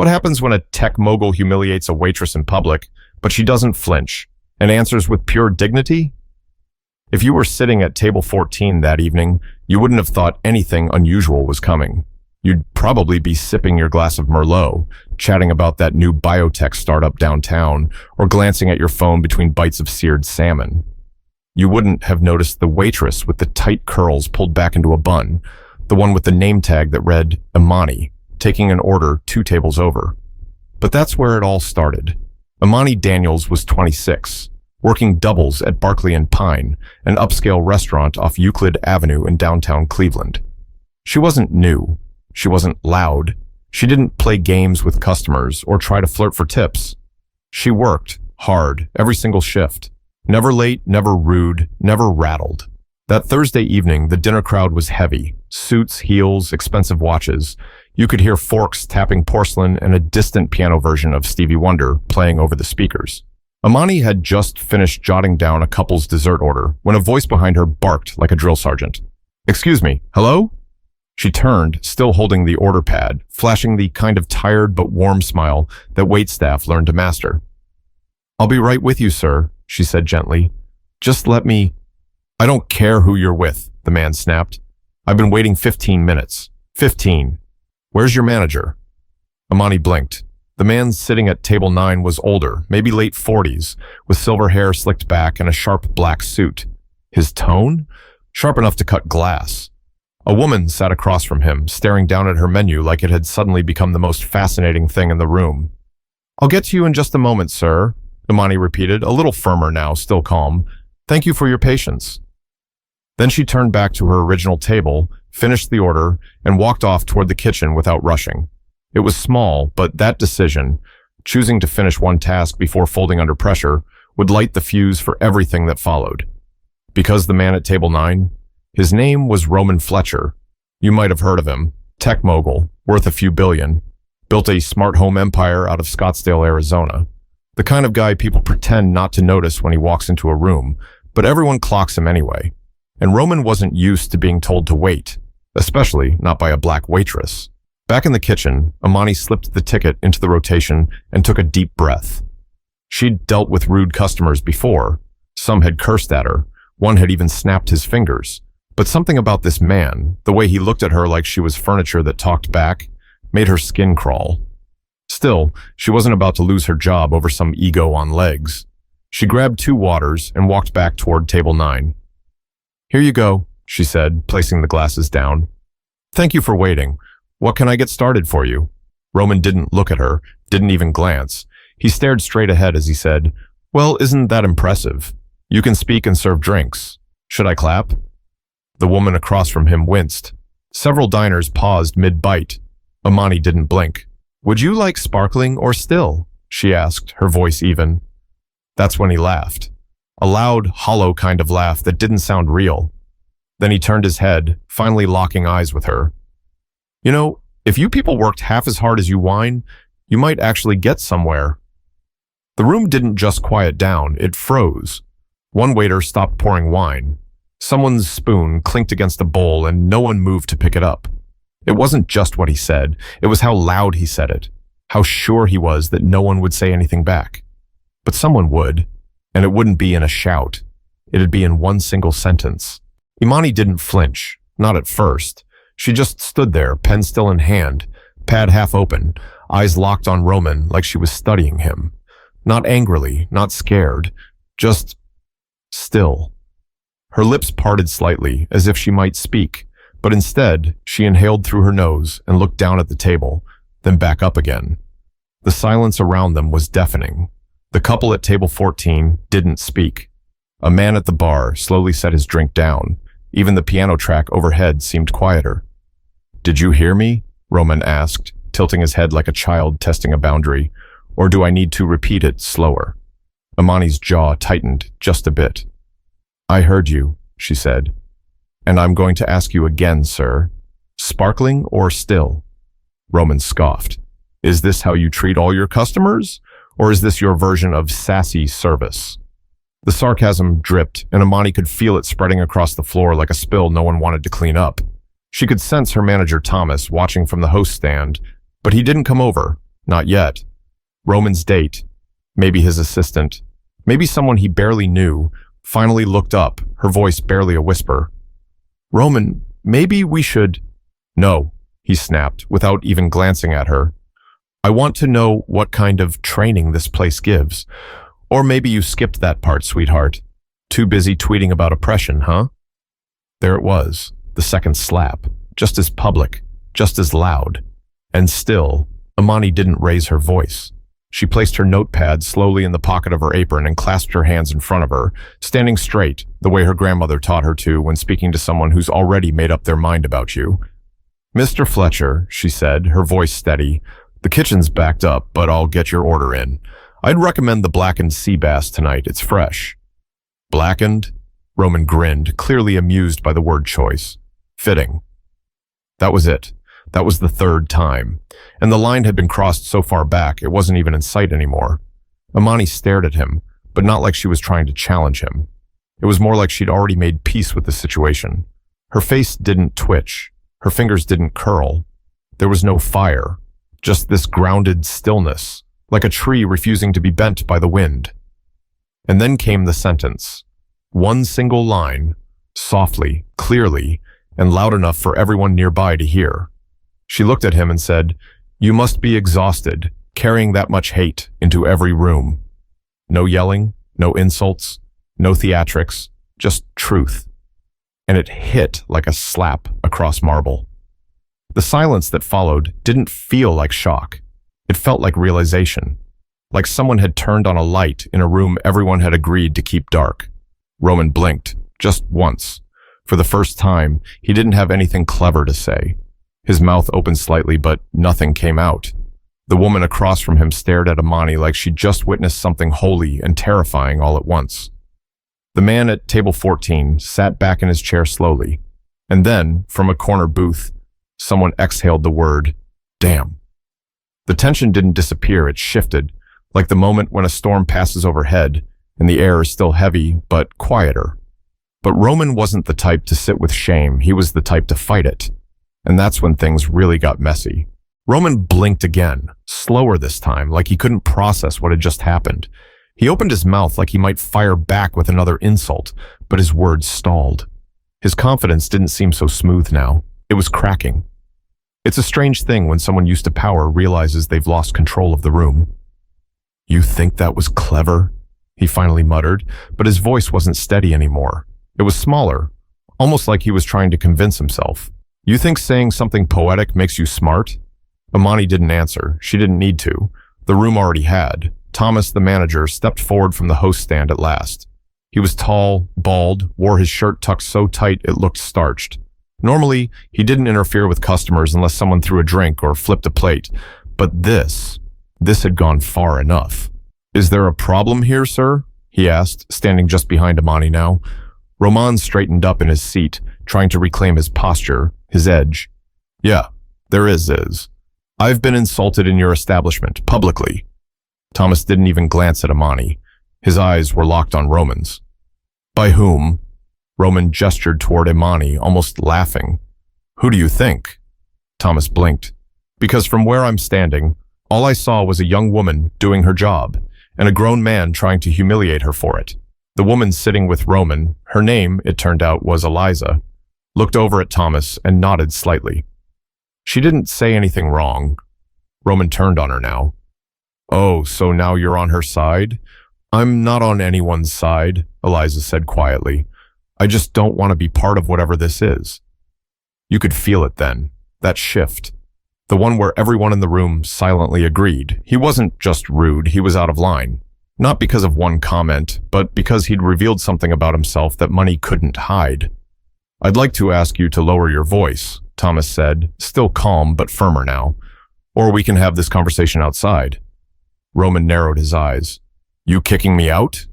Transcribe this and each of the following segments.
What happens when a tech mogul humiliates a waitress in public, but she doesn't flinch and answers with pure dignity? If you were sitting at table 14 that evening, you wouldn't have thought anything unusual was coming. You'd probably be sipping your glass of Merlot, chatting about that new biotech startup downtown, or glancing at your phone between bites of seared salmon. You wouldn't have noticed the waitress with the tight curls pulled back into a bun, the one with the name tag that read Imani, taking an order 2 tables over. But that's where it all started. Imani Daniels was 26, working doubles at Barclay and Pine, an upscale restaurant off Euclid Avenue in downtown Cleveland. She wasn't new. She wasn't loud. She didn't play games with customers or try to flirt for tips. She worked hard every single shift. Never late, never rude, never rattled. That Thursday evening, the dinner crowd was heavy. Suits, heels, expensive watches. You could hear forks tapping porcelain and a distant piano version of Stevie Wonder playing over the speakers. Imani had just finished jotting down a couple's dessert order when a voice behind her barked like a drill sergeant. "Excuse me, hello?" She turned, still holding the order pad, flashing the kind of tired but warm smile that waitstaff learned to master. "I'll be right with you, sir," she said gently. "Just let me—" "I don't care who you're with," the man snapped. "I've been waiting 15 minutes. 15. Where's your manager?" Imani blinked. The man sitting at table 9 was older, maybe late 40s, with silver hair slicked back and a sharp black suit. His tone? Sharp enough to cut glass. A woman sat across from him, staring down at her menu like it had suddenly become the most fascinating thing in the room. "I'll get to you in just a moment, sir," Imani repeated, a little firmer now, still calm. "Thank you for your patience." Then she turned back to her original table, finished the order, and walked off toward the kitchen without rushing. It was small, but that decision, choosing to finish one task before folding under pressure, would light the fuse for everything that followed. Because the man at table 9, his name was Roman Fletcher. You might have heard of him. Tech mogul, worth a few billion. Built a smart home empire out of Scottsdale, Arizona. The kind of guy people pretend not to notice when he walks into a room, but everyone clocks him anyway. And Roman wasn't used to being told to wait, especially not by a black waitress. Back in the kitchen, Imani slipped the ticket into the rotation and took a deep breath. She'd dealt with rude customers before. Some had cursed at her. One had even snapped his fingers. But something about this man, the way he looked at her like she was furniture that talked back, made her skin crawl. Still, she wasn't about to lose her job over some ego on legs. She grabbed 2 waters and walked back toward table 9. "Here you go," she said, placing the glasses down. "Thank you for waiting. What can I get started for you?" Roman didn't look at her, didn't even glance. He stared straight ahead as he said, "Well, isn't that impressive? You can speak and serve drinks. Should I clap?" The woman across from him winced. Several diners paused mid-bite. Imani didn't blink. "Would you like sparkling or still?" she asked, her voice even. That's when he laughed. A loud, hollow kind of laugh that didn't sound real. Then he turned his head, finally locking eyes with her. "You know, if you people worked half as hard as you whine, you might actually get somewhere." The room didn't just quiet down, it froze. One waiter stopped pouring wine. Someone's spoon clinked against a bowl and no one moved to pick it up. It wasn't just what he said, it was how loud he said it, how sure he was that no one would say anything back. But someone would, and it wouldn't be in a shout. It'd be in one single sentence. Imani didn't flinch, not at first. She just stood there, pen still in hand, pad half open, eyes locked on Roman like she was studying him. Not angrily, not scared, just still. Her lips parted slightly, as if she might speak, but instead, she inhaled through her nose and looked down at the table, then back up again. The silence around them was deafening. The couple at table 14 didn't speak. A man at the bar slowly set his drink down. Even the piano track overhead seemed quieter. "Did you hear me?" Roman asked, tilting his head like a child testing a boundary. "Or do I need to repeat it slower?" Imani's jaw tightened just a bit. "I heard you," she said. "And I'm going to ask you again, sir. Sparkling or still?" Roman scoffed. "Is this how you treat all your customers? Or is this your version of sassy service?" The sarcasm dripped, and Imani could feel it spreading across the floor like a spill no one wanted to clean up. She could sense her manager Thomas watching from the host stand, but he didn't come over. Not yet. Roman's date, maybe his assistant, maybe someone he barely knew, finally looked up, her voice barely a whisper. Roman, maybe we should… No, he snapped, without even glancing at her. I want to know what kind of training this place gives. Or maybe you skipped that part, sweetheart. Too busy tweeting about oppression, huh? There it was, the second slap, just as public, just as loud. And still, Amani didn't raise her voice. She placed her notepad slowly in the pocket of her apron and clasped her hands in front of her, standing straight, the way her grandmother taught her to when speaking to someone who's already made up their mind about you. Mr. Fletcher, she said, her voice steady, the kitchen's backed up, but I'll get your order in. I'd recommend the blackened sea bass tonight, it's fresh. Blackened? Roman grinned, clearly amused by the word choice. Fitting. That was it. That was the third time. And the line had been crossed so far back, it wasn't even in sight anymore. Amani stared at him, but not like she was trying to challenge him. It was more like she'd already made peace with the situation. Her face didn't twitch. Her fingers didn't curl. There was no fire. Just this grounded stillness, like a tree refusing to be bent by the wind. And then came the sentence. One single line, softly, clearly, and loud enough for everyone nearby to hear. She looked at him and said, You must be exhausted, carrying that much hate into every room. No yelling, no insults, no theatrics, just truth. And it hit like a slap across marble. The silence that followed didn't feel like shock. It felt like realization, like someone had turned on a light in a room everyone had agreed to keep dark. Roman blinked, just once. For the first time, he didn't have anything clever to say. His mouth opened slightly, but nothing came out. The woman across from him stared at Amani like she'd just witnessed something holy and terrifying all at once. The man at table 14 sat back in his chair slowly, and then, from a corner booth, someone exhaled the word, damn. The tension didn't disappear, it shifted, like the moment when a storm passes overhead and the air is still heavy but quieter. But Roman wasn't the type to sit with shame, he was the type to fight it. And that's when things really got messy. Roman blinked again, slower this time, like he couldn't process what had just happened. He opened his mouth like he might fire back with another insult, but his words stalled. His confidence didn't seem so smooth now. It was cracking. It's a strange thing when someone used to power realizes they've lost control of the room. You think that was clever? He finally muttered, but his voice wasn't steady anymore. It was smaller, almost like he was trying to convince himself. You think saying something poetic makes you smart? Amani didn't answer. She didn't need to. The room already had. Thomas, the manager, stepped forward from the host stand at last. He was tall, bald, wore his shirt tucked so tight it looked starched. Normally, he didn't interfere with customers unless someone threw a drink or flipped a plate. But this had gone far enough. Is there a problem here, sir? He asked, standing just behind Amani now. Roman straightened up in his seat, trying to reclaim his posture, his edge. Yeah, there is. I've been insulted in your establishment, publicly. Thomas didn't even glance at Amani. His eyes were locked on Roman's. By whom? Roman gestured toward Amani, almost laughing. Who do you think? Thomas blinked. Because from where I'm standing, all I saw was a young woman doing her job, and a grown man trying to humiliate her for it. The woman sitting with Roman, her name, it turned out, was Eliza, looked over at Thomas and nodded slightly. She didn't say anything wrong. Roman turned on her now. Oh, so now you're on her side? I'm not on anyone's side, Eliza said quietly. I just don't want to be part of whatever this is. You could feel it then, that shift. The one where everyone in the room silently agreed. He wasn't just rude, he was out of line. Not because of one comment, but because he'd revealed something about himself that money couldn't hide. I'd like to ask you to lower your voice, Thomas said, still calm but firmer now. Or we can have this conversation outside. Roman narrowed his eyes. You kicking me out?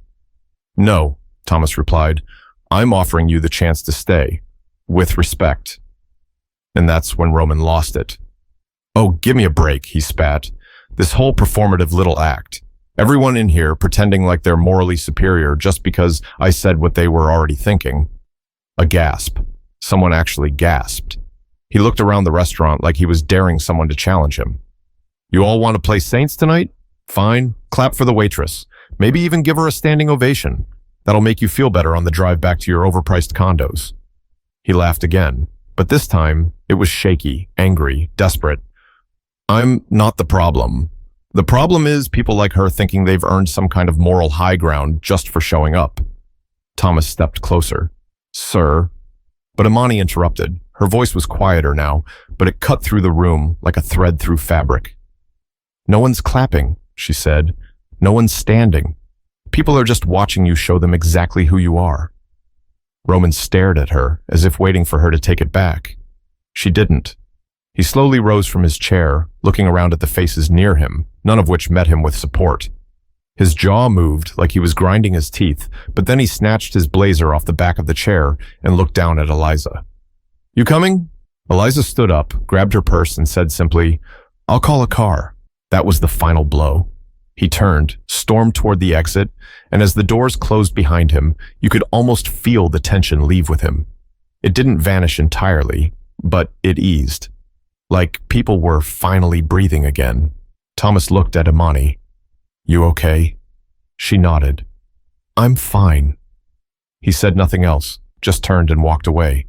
No, Thomas replied. I'm offering you the chance to stay. With respect. And that's when Roman lost it. Oh, give me a break, he spat. This whole performative little act. Everyone in here pretending like they're morally superior just because I said what they were already thinking. A gasp. Someone actually gasped. He looked around the restaurant like he was daring someone to challenge him. You all want to play Saints tonight? Fine, clap for the waitress. Maybe even give her a standing ovation. That'll make you feel better on the drive back to your overpriced condos. He laughed again, but this time it was shaky, angry, desperate. I'm not the problem. The problem is people like her thinking they've earned some kind of moral high ground just for showing up. Thomas stepped closer. Sir. But Imani interrupted. Her voice was quieter now, but it cut through the room like a thread through fabric. No one's clapping, she said. No one's standing. People are just watching you show them exactly who you are. Roman stared at her, as if waiting for her to take it back. She didn't. He slowly rose from his chair, looking around at the faces near him, none of which met him with support. His jaw moved like he was grinding his teeth, but then he snatched his blazer off the back of the chair and looked down at Eliza. You coming? Eliza stood up, grabbed her purse, and said simply, I'll call a car. That was the final blow. He turned, stormed toward the exit, and as the doors closed behind him, you could almost feel the tension leave with him. It didn't vanish entirely, but it eased. Like people were finally breathing again. Thomas looked at Imani. You okay? She nodded. I'm fine. He said nothing else, just turned and walked away.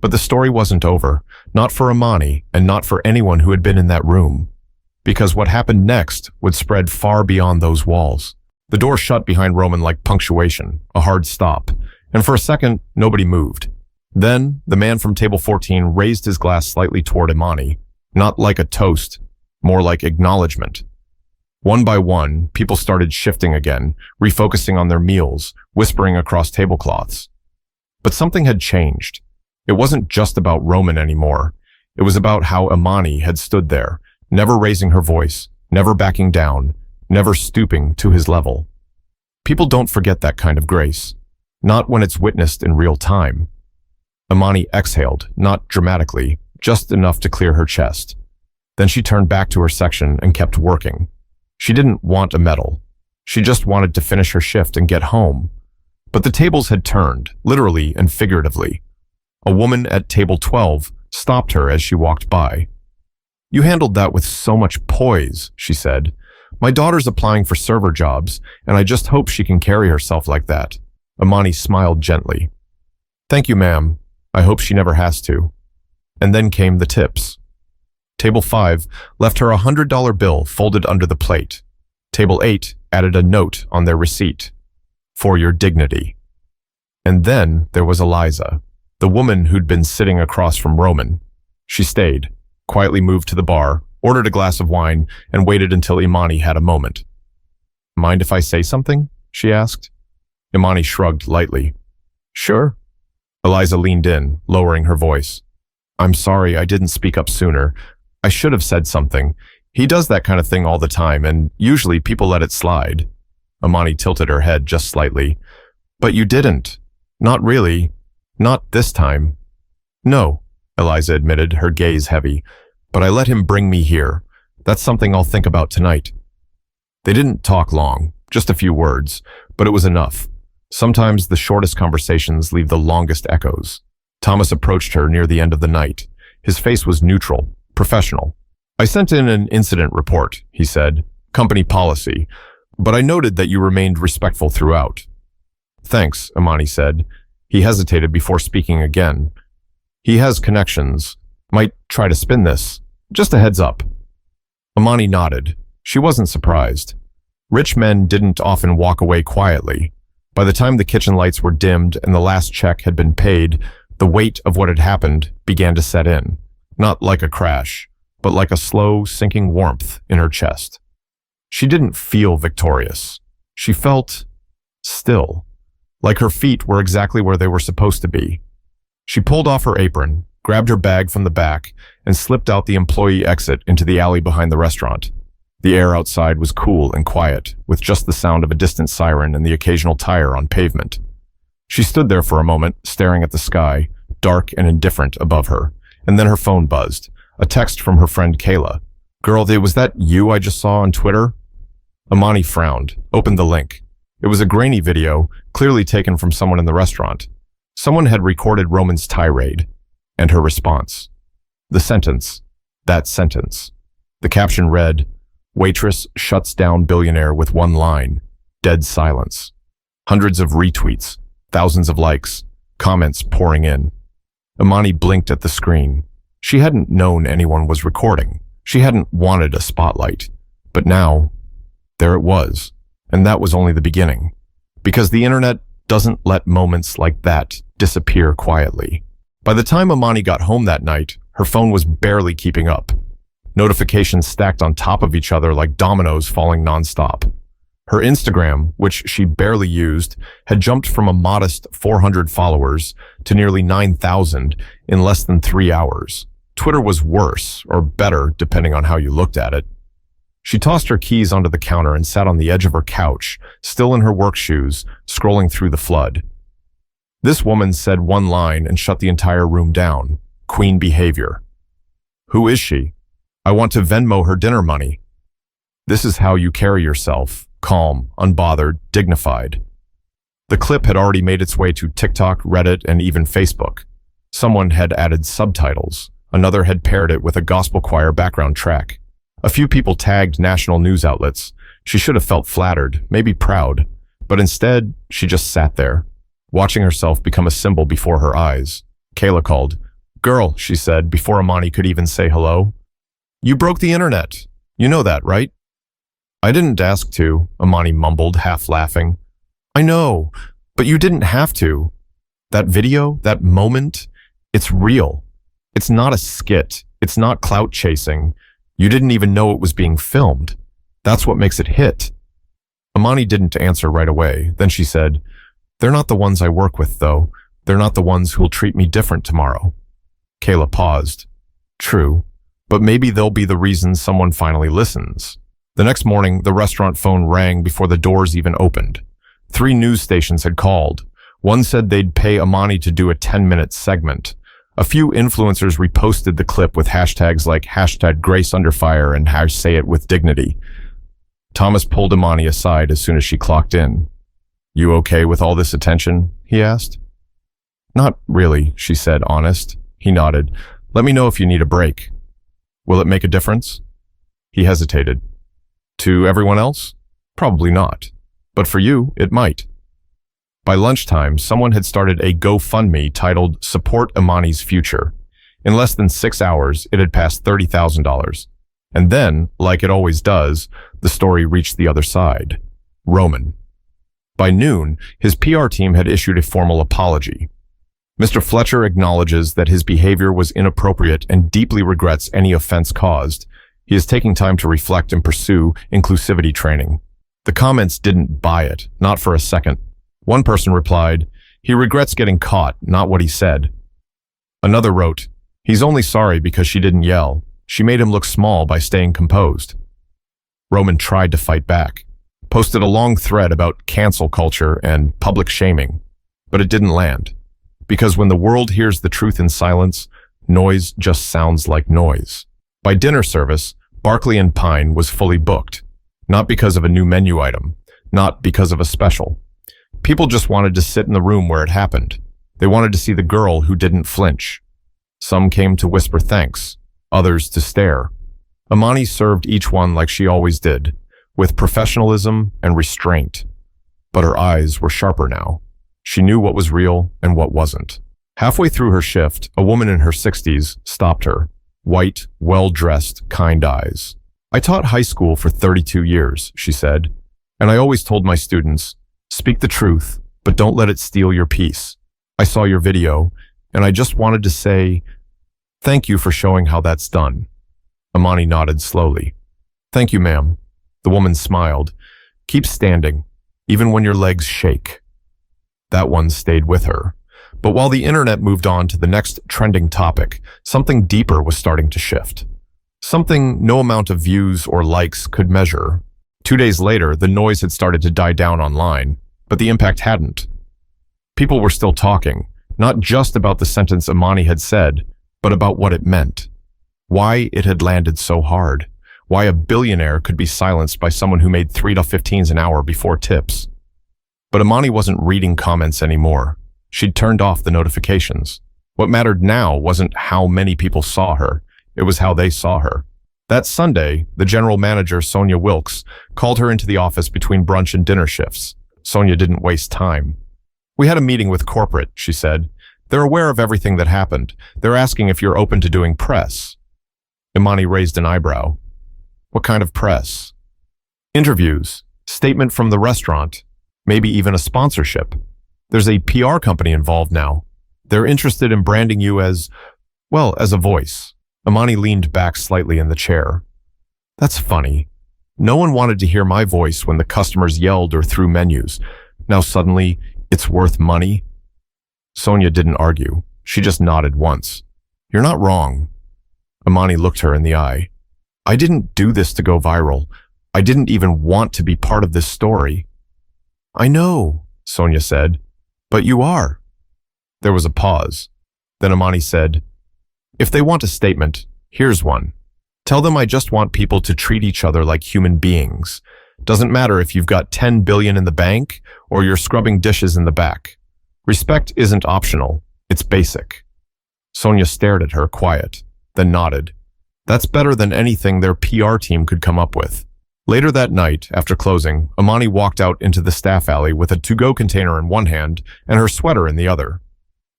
But the story wasn't over, not for Imani and not for anyone who had been in that room. Because what happened next would spread far beyond those walls. The door shut behind Roman like punctuation, a hard stop, and for a second, nobody moved. Then, the man from table 14 raised his glass slightly toward Imani, not like a toast, more like acknowledgement. One by one, people started shifting again, refocusing on their meals, whispering across tablecloths. But something had changed. It wasn't just about Roman anymore. It was about how Imani had stood there, never raising her voice, never backing down, never stooping to his level. People don't forget that kind of grace, not when it's witnessed in real time. Imani exhaled, not dramatically, just enough to clear her chest. Then she turned back to her section and kept working. She didn't want a medal. She just wanted to finish her shift and get home. But the tables had turned, literally and figuratively. A woman at table 12 stopped her as she walked by. You handled that with so much poise, she said. My daughter's applying for server jobs, and I just hope she can carry herself like that. Imani smiled gently. Thank you, ma'am. I hope she never has to. And then came the tips. Table 5 left her a $100 bill folded under the plate. Table 8 added a note on their receipt. For your dignity. And then there was Eliza, the woman who'd been sitting across from Roman. She stayed, quietly moved to the bar, ordered a glass of wine, and waited until Imani had a moment. Mind if I say something? She asked. Imani shrugged lightly. Sure. Eliza leaned in, lowering her voice. I'm sorry I didn't speak up sooner. I should have said something. He does that kind of thing all the time, and usually people let it slide. Imani tilted her head just slightly. But you didn't. Not really. Not this time. No, Eliza admitted, her gaze heavy. But I let him bring me here. That's something I'll think about tonight. They didn't talk long, just a few words, but it was enough. Sometimes the shortest conversations leave the longest echoes. Thomas approached her near the end of the night. His face was neutral, professional. I sent in an incident report, he said, company policy, but I noted that you remained respectful throughout. Thanks, Imani said. He hesitated before speaking again. He has connections. Might try to spin this. Just a heads up. Imani nodded. She wasn't surprised. Rich men didn't often walk away quietly. By the time the kitchen lights were dimmed and the last check had been paid, the weight of what had happened began to set in. Not like a crash, but like a slow, sinking warmth in her chest. She didn't feel victorious. She felt still, like her feet were exactly where they were supposed to be. She pulled off her apron, grabbed her bag from the back, and slipped out the employee exit into the alley behind the restaurant. The air outside was cool and quiet, with just the sound of a distant siren and the occasional tire on pavement. She stood there for a moment, staring at the sky, dark and indifferent above her, and then her phone buzzed. A text from her friend Kayla. Girl, was that you I just saw on Twitter? Imani frowned, opened the link. It was a grainy video, clearly taken from someone in the restaurant. Someone had recorded Roman's tirade, and her response. The sentence. That sentence. The caption read, Waitress shuts down Billionaire with one line. Dead silence. Hundreds of retweets, thousands of likes, comments pouring in. Imani blinked at the screen. She hadn't known anyone was recording. She hadn't wanted a spotlight. But now, there it was. And that was only the beginning. Because the internet doesn't let moments like that disappear quietly. By the time Imani got home that night, her phone was barely keeping up. Notifications stacked on top of each other like dominoes falling nonstop. Her Instagram, which she barely used, had jumped from a modest 400 followers to nearly 9,000 in less than 3 hours. Twitter was worse, or better, depending on how you looked at it. She tossed her keys onto the counter and sat on the edge of her couch, still in her work shoes, scrolling through the flood. This woman said one line and shut the entire room down. Queen behavior. Who is she? I want to Venmo her dinner money. This is how you carry yourself. Calm, unbothered, dignified. The clip had already made its way to TikTok, Reddit, and even Facebook. Someone had added subtitles. Another had paired it with a gospel choir background track. A few people tagged national news outlets. She should have felt flattered, maybe proud, but instead, she just sat there, watching herself become a symbol before her eyes. Kayla called. Girl, she said, before Imani could even say hello. You broke the internet. You know that, right? I didn't ask to, Imani mumbled, half laughing. I know, but you didn't have to. That video, that moment, it's real. It's not a skit. It's not clout chasing. You didn't even know it was being filmed. That's what makes it hit. Imani didn't answer right away. Then she said, They're not the ones I work with, though. They're not the ones who'll treat me different tomorrow. Kayla paused. True, but maybe they'll be the reason someone finally listens. The next morning, the restaurant phone rang before the doors even opened. 3 news stations had called. One said they'd pay Imani to do a 10-minute segment. A few influencers reposted the clip with hashtags like #GraceUnderFire and #SayItWithDignity. Thomas pulled Imani aside as soon as she clocked in. You okay with all this attention? He asked. Not really, she said, honest. He nodded. Let me know if you need a break. Will it make a difference? He hesitated. To everyone else? Probably not. But for you, it might. By lunchtime, someone had started a GoFundMe titled Support Imani's Future. In less than 6 hours, it had passed $30,000. And then, like it always does, the story reached the other side. Roman. By noon, his PR team had issued a formal apology. Mr. Fletcher acknowledges that his behavior was inappropriate and deeply regrets any offense caused. He is taking time to reflect and pursue inclusivity training. The comments didn't buy it, not for a second. One person replied, he regrets getting caught, not what he said. Another wrote, he's only sorry because she didn't yell. She made him look small by staying composed. Roman tried to fight back, posted a long thread about cancel culture and public shaming, but it didn't land. Because when the world hears the truth in silence, noise just sounds like noise. By dinner service, Barclay and Pine was fully booked. Not because of a new menu item, not because of a special. People just wanted to sit in the room where it happened. They wanted to see the girl who didn't flinch. Some came to whisper thanks, others to stare. Imani served each one like she always did, with professionalism and restraint. But her eyes were sharper now. She knew what was real and what wasn't. Halfway through her shift, a woman in her 60s stopped her. White, well-dressed, kind eyes. I taught high school for 32 years, she said, and I always told my students, speak the truth, but don't let it steal your peace. I saw your video, and I just wanted to say, thank you for showing how that's done. Imani nodded slowly. Thank you, ma'am. The woman smiled. Keep standing, even when your legs shake. That one stayed with her. But while the internet moved on to the next trending topic, something deeper was starting to shift. Something no amount of views or likes could measure. 2 days later, the noise had started to die down online, but the impact hadn't. People were still talking, not just about the sentence Imani had said, but about what it meant. Why it had landed so hard. Why a billionaire could be silenced by someone who made $3.15 an hour before tips. But Imani wasn't reading comments anymore. She'd turned off the notifications. What mattered now wasn't how many people saw her. It was how they saw her. That Sunday, the general manager, Sonia Wilkes, called her into the office between brunch and dinner shifts. Sonia didn't waste time. "We had a meeting with corporate," she said. "They're aware of everything that happened. They're asking if you're open to doing press." Imani raised an eyebrow. "What kind of press?" "Interviews, statement from the restaurant, maybe even a sponsorship. There's a PR company involved now. They're interested in branding you as, well, as a voice." Imani leaned back slightly in the chair. "That's funny. No one wanted to hear my voice when the customers yelled or threw menus. Now suddenly, it's worth money?" Sonia didn't argue. She just nodded once. "You're not wrong." Imani looked her in the eye. "I didn't do this to go viral. I didn't even want to be part of this story." "I know," Sonia said, "but you are." There was a pause. Then Imani said, "If they want a statement, here's one. Tell them I just want people to treat each other like human beings. Doesn't matter if you've got 10 billion in the bank or you're scrubbing dishes in the back. Respect isn't optional, it's basic." Sonia stared at her, quiet, then nodded. That's better than anything their PR team could come up with. Later that night, after closing, Imani walked out into the staff alley with a to-go container in one hand and her sweater in the other.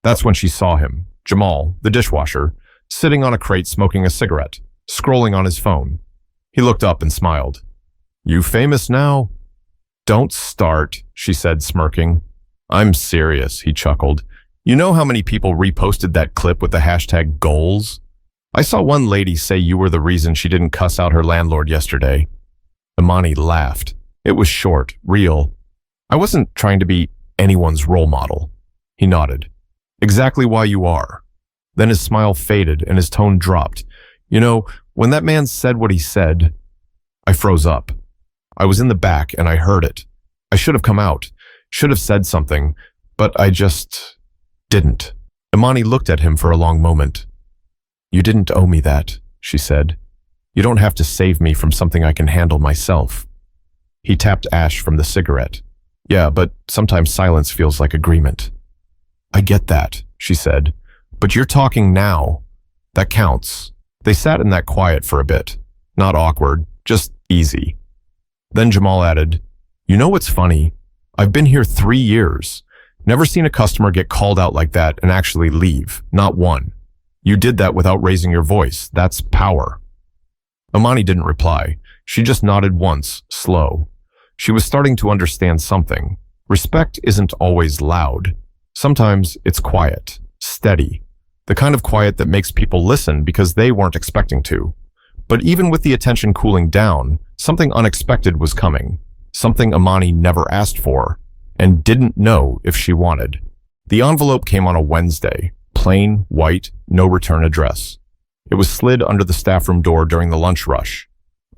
That's when she saw him, Jamal, the dishwasher, sitting on a crate smoking a cigarette, scrolling on his phone. He looked up and smiled. "You famous now?" "Don't start," she said, smirking. "I'm serious," he chuckled. "You know how many people reposted that clip with the hashtag goals? I saw one lady say you were the reason she didn't cuss out her landlord yesterday." Imani laughed. It was short, real. "I wasn't trying to be anyone's role model." He nodded. "Exactly why you are." Then his smile faded and his tone dropped. "You know, when that man said what he said, I froze up. I was in the back and I heard it. I should have come out, should have said something, but I just didn't." Imani looked at him for a long moment. "You didn't owe me that," she said. "You don't have to save me from something I can handle myself." He tapped ash from the cigarette. "Yeah, but sometimes silence feels like agreement." "I get that," she said. "But you're talking now. That counts." They sat in that quiet for a bit. Not awkward, just easy. Then Jamal added, "You know what's funny? I've been here 3 years. Never seen a customer get called out like that and actually leave. Not one. You did that without raising your voice. That's power." Imani didn't reply. She just nodded once, slow. She was starting to understand something. Respect isn't always loud. Sometimes it's quiet, steady. The kind of quiet that makes people listen because they weren't expecting to. But even with the attention cooling down, something unexpected was coming. Something Imani never asked for, and didn't know if she wanted. The envelope came on a Wednesday, plain, white, no return address. It was slid under the staff room door during the lunch rush.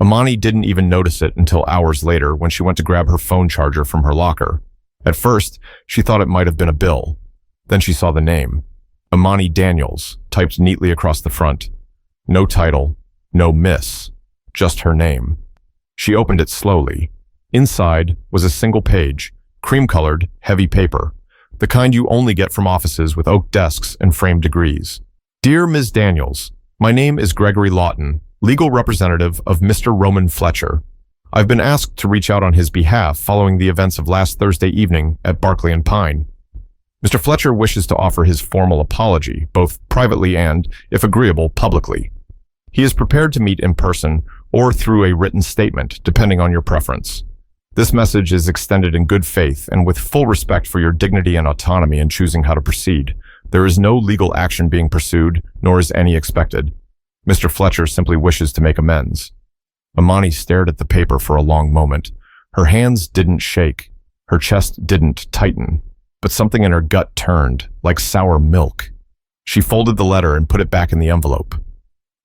Imani didn't even notice it until hours later when she went to grab her phone charger from her locker. At first, she thought it might have been a bill. Then she saw the name. Imani Daniels, typed neatly across the front. No title, no miss, just her name. She opened it slowly. Inside was a single page, cream-colored, heavy paper, the kind you only get from offices with oak desks and framed degrees. "Dear Ms. Daniels, my name is Gregory Lawton, legal representative of Mr. Roman Fletcher. I've been asked to reach out on his behalf following the events of last Thursday evening at Barclay and Pine. Mr. Fletcher wishes to offer his formal apology, both privately and, if agreeable, publicly. He is prepared to meet in person or through a written statement, depending on your preference. This message is extended in good faith and with full respect for your dignity and autonomy in choosing how to proceed. There is no legal action being pursued, nor is any expected. Mr. Fletcher simply wishes to make amends." Imani stared at the paper for a long moment. Her hands didn't shake. Her chest didn't tighten. But something in her gut turned, like sour milk. She folded the letter and put it back in the envelope.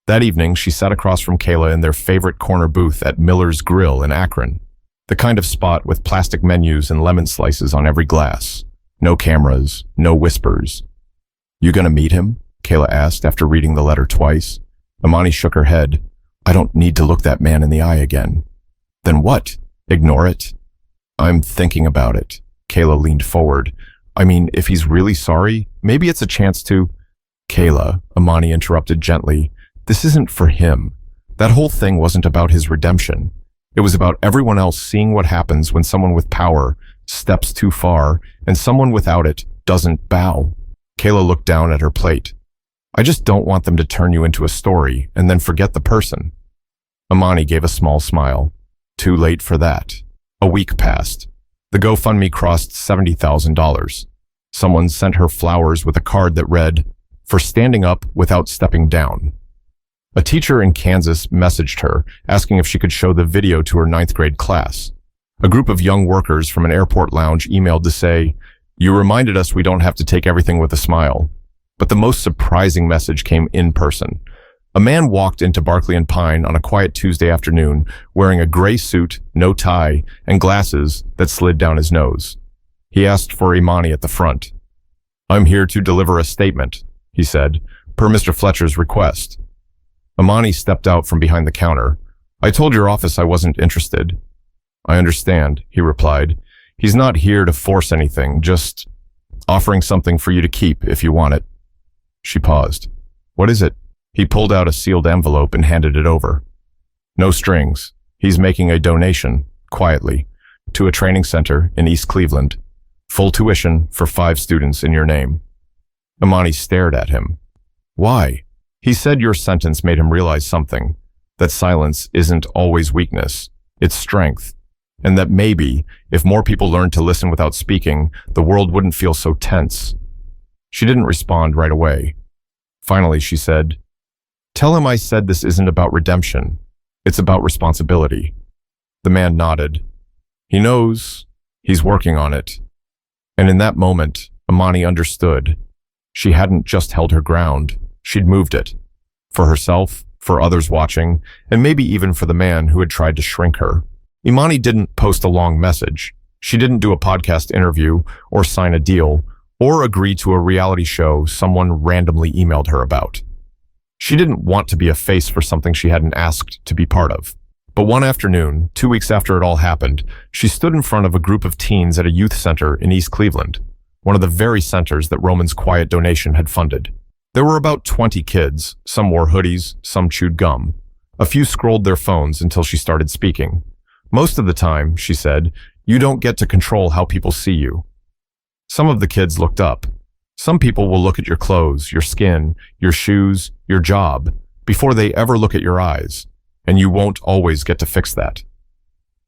That evening, she sat across from Kayla in their favorite corner booth at Miller's Grill in Akron. The kind of spot with plastic menus and lemon slices on every glass. No cameras, no whispers. "You gonna meet him?" Kayla asked after reading the letter twice. Imani shook her head. "I don't need to look that man in the eye again." "Then what? Ignore it?" "I'm thinking about it." Kayla leaned forward. "I mean, if he's really sorry, maybe it's a chance to—" "Kayla," Imani interrupted gently, "this isn't for him. That whole thing wasn't about his redemption. It was about everyone else seeing what happens when someone with power steps too far and someone without it doesn't bow. Kayla looked down at her plate. I just don't want them to turn you into a story and then forget the person. Amani gave a small smile. Too late for that. A week passed. The GoFundMe crossed $70,000. Someone sent her flowers with a card that read, "For standing up without stepping down." A teacher in Kansas messaged her, asking if she could show the video to her 9th grade class. A group of young workers from an airport lounge emailed to say, "You reminded us we don't have to take everything with a smile." But the most surprising message came in person. A man walked into Barclay and Pine on a quiet Tuesday afternoon, wearing a gray suit, no tie, and glasses that slid down his nose. He asked for Imani at the front. "I'm here to deliver a statement," he said, "per Mr. Fletcher's request." Imani stepped out from behind the counter. "I told your office I wasn't interested." "I understand," he replied. "He's not here to force anything, just offering something for you to keep if you want it." She paused. "What is it?" He pulled out a sealed envelope and handed it over. "No strings. He's making a donation, quietly, to a training center in East Cleveland. Full tuition for 5 students in your name." Imani stared at him. "Why?" He said your sentence made him realize something, that silence isn't always weakness, it's strength, and that maybe, if more people learned to listen without speaking, the world wouldn't feel so tense. She didn't respond right away. Finally, she said, "Tell him I said this isn't about redemption. It's about responsibility." The man nodded. "He knows. He's working on it." And in that moment, Imani understood. She hadn't just held her ground. She'd moved it. For herself, for others watching, and maybe even for the man who had tried to shrink her. Imani didn't post a long message. She didn't do a podcast interview, or sign a deal, or agree to a reality show someone randomly emailed her about. She didn't want to be a face for something she hadn't asked to be part of. But one afternoon, 2 weeks after it all happened, she stood in front of a group of teens at a youth center in East Cleveland, one of the very centers that Roman's quiet donation had funded. There were about 20 kids. Some wore hoodies, some chewed gum. A few scrolled their phones until she started speaking. "Most of the time," she said, "you don't get to control how people see you." Some of the kids looked up. Some people will look at your clothes, your skin, your shoes, your job, before they ever look at your eyes, and you won't always get to fix that.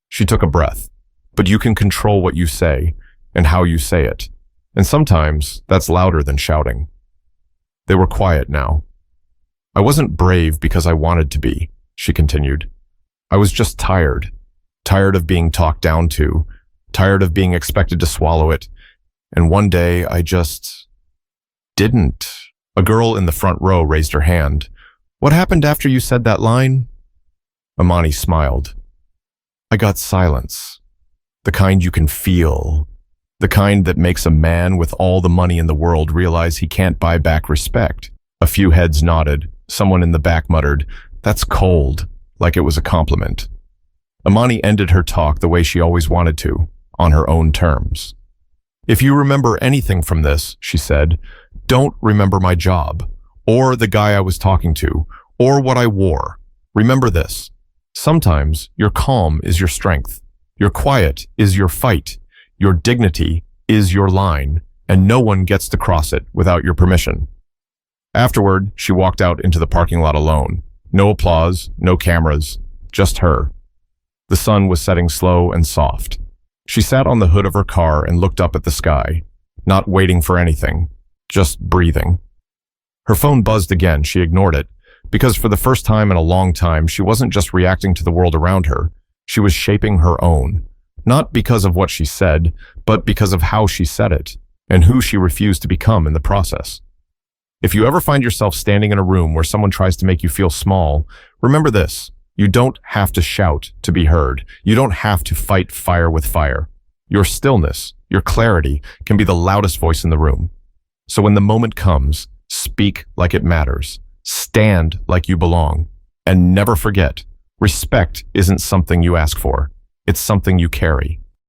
She took a breath. But you can control what you say, and how you say it, and sometimes that's louder than shouting. They were quiet now. "I wasn't brave because I wanted to be," she continued. "I was just tired. Tired of being talked down to, tired of being expected to swallow it, and one day I just didn't." A girl in the front row raised her hand. "What happened after you said that line?" Imani smiled. "I got silence. The kind you can feel. The kind that makes a man with all the money in the world realize he can't buy back respect." A few heads nodded. Someone in the back muttered, "That's cold," like it was a compliment. Imani ended her talk the way she always wanted to, on her own terms. "If you remember anything from this," she said, "don't remember my job, or the guy I was talking to, or what I wore. Remember this. Sometimes your calm is your strength. Your quiet is your fight. Your dignity is your line, and no one gets to cross it without your permission." Afterward, she walked out into the parking lot alone. No applause, no cameras, just her. The sun was setting slow and soft. She sat on the hood of her car and looked up at the sky, not waiting for anything, just breathing. Her phone buzzed again. She ignored it, because for the first time in a long time, she wasn't just reacting to the world around her. She was shaping her own. Not because of what she said, but because of how she said it, and who she refused to become in the process. If you ever find yourself standing in a room where someone tries to make you feel small, remember this. You don't have to shout to be heard. You don't have to fight fire with fire. Your stillness, your clarity, can be the loudest voice in the room. So when the moment comes, speak like it matters. Stand like you belong. And never forget, respect isn't something you ask for. It's something you carry.